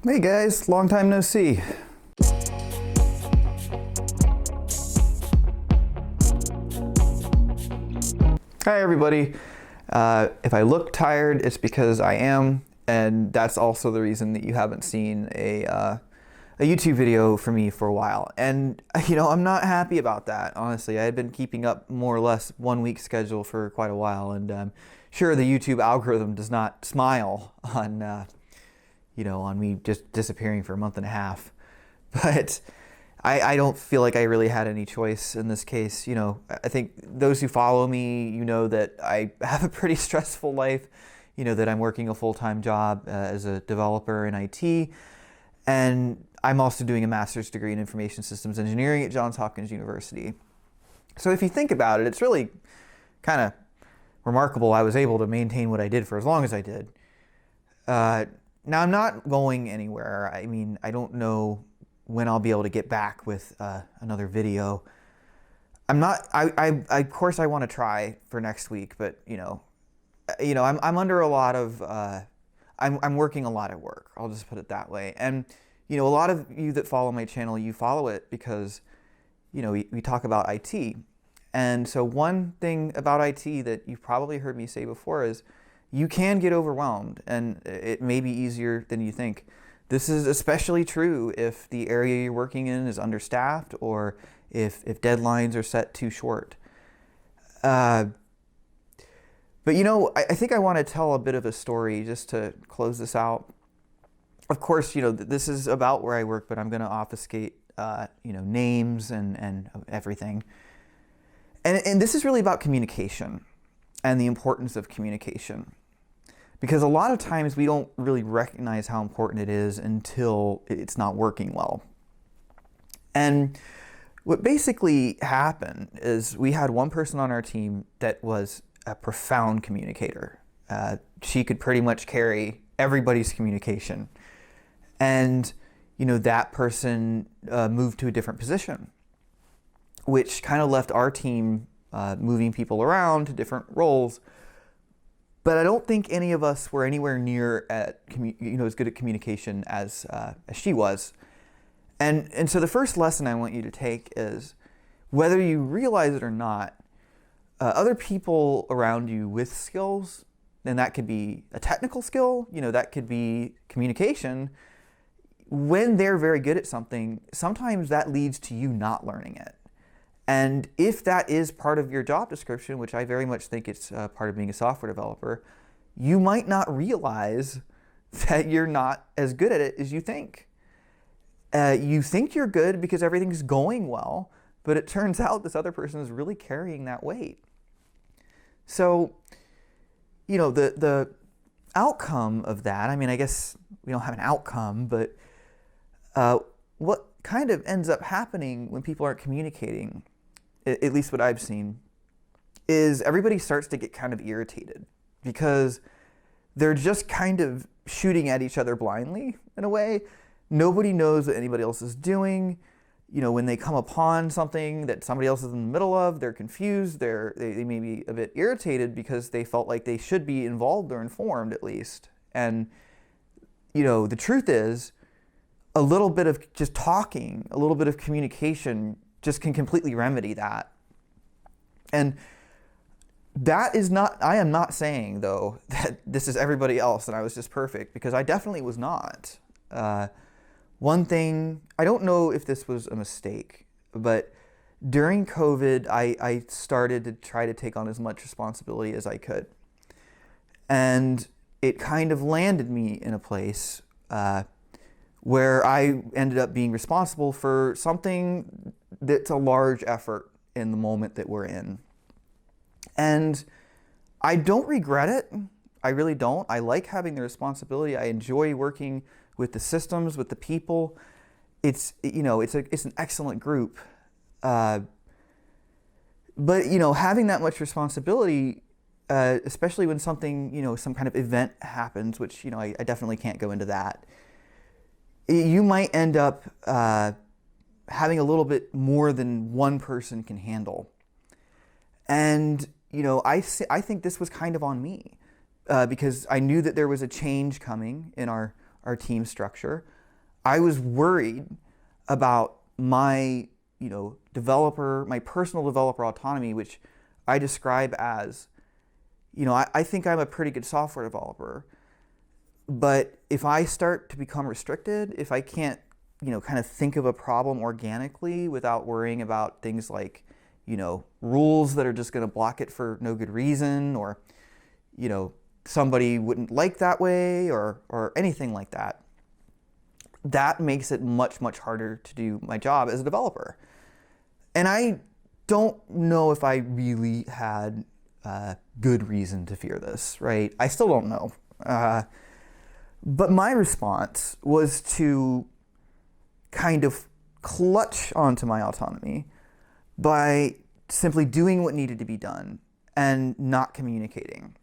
Hey guys, long time no see. Hi everybody. If I look tired, it's because I am, and that's also the reason that you haven't seen a YouTube video from me for a while. And I'm not happy about that, honestly. I had been keeping up more or less 1 week schedule for quite a while, and sure, the YouTube algorithm does not smile on on me just disappearing for a month and a half. But I don't feel like I really had any choice in this case. I think those who follow me, that I have a pretty stressful life, that I'm working a full-time job as a developer in IT, and I'm also doing a master's degree in information systems engineering at Johns Hopkins University. So if you think about it, it's really kind of remarkable I was able to maintain what I did for as long as I did. Now, I'm not going anywhere. I mean, I don't know when I'll be able to get back with another video. Of course I want to try for next week, but I'm under a lot of, I'm working a lot at work. I'll just put it that way. And, a lot of you that follow my channel, you follow it because, we talk about IT. And so one thing about IT that you've probably heard me say before is you can get overwhelmed, and it may be easier than you think. This is especially true if the area you're working in is understaffed or if deadlines are set too short. But I think I want to tell a bit of a story just to close this out. Of course, this is about where I work, but I'm going to obfuscate, names and everything. And this is really about communication and the importance of communication. Because a lot of times we don't really recognize how important it is until it's not working well. And what basically happened is we had one person on our team that was a profound communicator. She could pretty much carry everybody's communication. And, that person moved to a different position, which kind of left our team moving people around to different roles. But I don't think any of us were anywhere near as good at communication as she was. And so the first lesson I want you to take is, whether you realize it or not, other people around you with skills, and that could be a technical skill, that could be communication, when they're very good at something, sometimes that leads to you not learning it. And if that is part of your job description, which I very much think it's part of being a software developer, you might not realize that you're not as good at it as you think. You think you're good because everything's going well, but it turns out this other person is really carrying that weight. So, the outcome of that, I mean, I guess we don't have an outcome, but what kind of ends up happening when people aren't communicating, at least what I've seen, is everybody starts to get kind of irritated because they're just kind of shooting at each other blindly in a way. Nobody knows what anybody else is doing. When they come upon something that somebody else is in the middle of, they're confused. They may be a bit irritated because they felt like they should be involved or informed at least. And, the truth is, a little bit of just talking, a little bit of communication just can completely remedy that. And that is not, I am not saying though that this is everybody else and I was just perfect, because I definitely was not. One thing, I don't know if this was a mistake, but during COVID, I started to try to take on as much responsibility as I could. And it kind of landed me in a place where I ended up being responsible for something that's a large effort in the moment that we're in. And I don't regret it. I really don't. I like having the responsibility. I enjoy working with the systems, with the people. It's an excellent group. But having that much responsibility, especially when something, some kind of event happens, which, I definitely can't go into that. You might end up having a little bit more than one person can handle. And, I think this was kind of on me because I knew that there was a change coming in our our team structure. I was worried about my, my personal developer autonomy, which I describe as, I think I'm a pretty good software developer, but if I start to become restricted, if I can't, kind of think of a problem organically without worrying about things like, rules that are just going to block it for no good reason, or, somebody wouldn't like that way, or anything like that, that makes it much, much harder to do my job as a developer. And I don't know if I really had good reason to fear this, right? I still don't know. But my response was to kind of clutch onto my autonomy by simply doing what needed to be done and not communicating.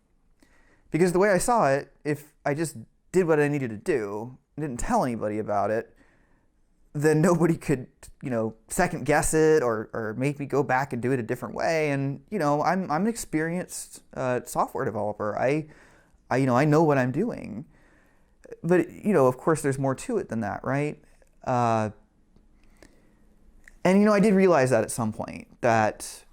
Because the way I saw it, if I just did what I needed to do, didn't tell anybody about it, then nobody could, second guess it or make me go back and do it a different way. And, I'm an experienced software developer. I know what I'm doing. But, of course, there's more to it than that, right? And, I did realize that at some point, that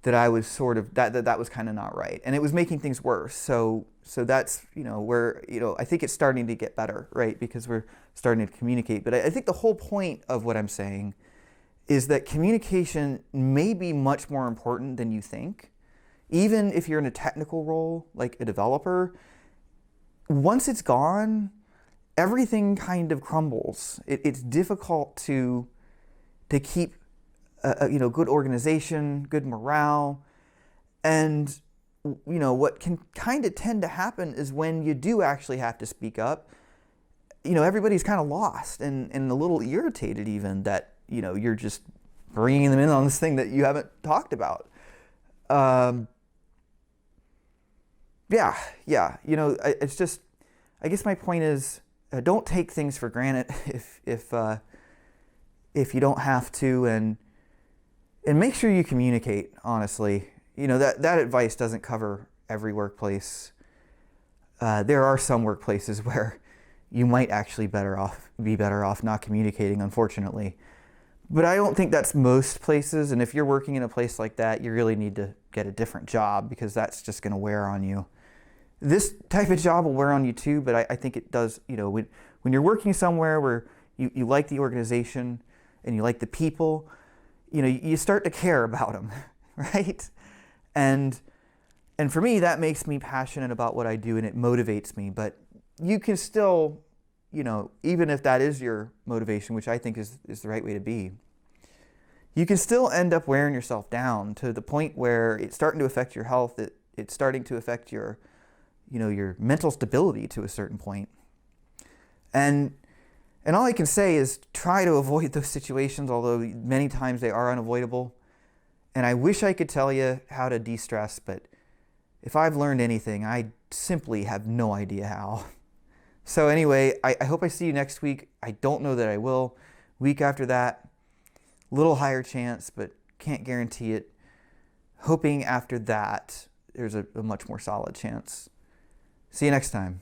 I was sort of, that was kind of not right. And it was making things worse. So that's, where, I think it's starting to get better, right? Because we're starting to communicate. But I think the whole point of what I'm saying is that communication may be much more important than you think. Even if you're in a technical role, like a developer, once it's gone, everything kind of crumbles. It's difficult to keep good organization, good morale. And, what can kind of tend to happen is when you do actually have to speak up, everybody's kind of lost and a little irritated even that, you're just bringing them in on this thing that you haven't talked about. It's just, I guess my point is, don't take things for granted if you don't have to, and make sure you communicate honestly. That advice doesn't cover every workplace. There are some workplaces where you might actually be better off not communicating, unfortunately. But I don't think that's most places, and if you're working in a place like that, you really need to get a different job, because that's just going to wear on you. This type of job will wear on you too, but I think it does, when you're working somewhere where you like the organization and you like the people, you start to care about them, right? And for me, that makes me passionate about what I do, and it motivates me. But you can still, even if that is your motivation, which I think is the right way to be, you can still end up wearing yourself down to the point where it's starting to affect your health. It's starting to affect your mental stability to a certain point. And all I can say is try to avoid those situations, although many times they are unavoidable. And I wish I could tell you how to de-stress, but if I've learned anything, I simply have no idea how. So anyway, I hope I see you next week. I don't know that I will. Week after that, little higher chance, but can't guarantee it. Hoping after that, there's a much more solid chance. See you next time.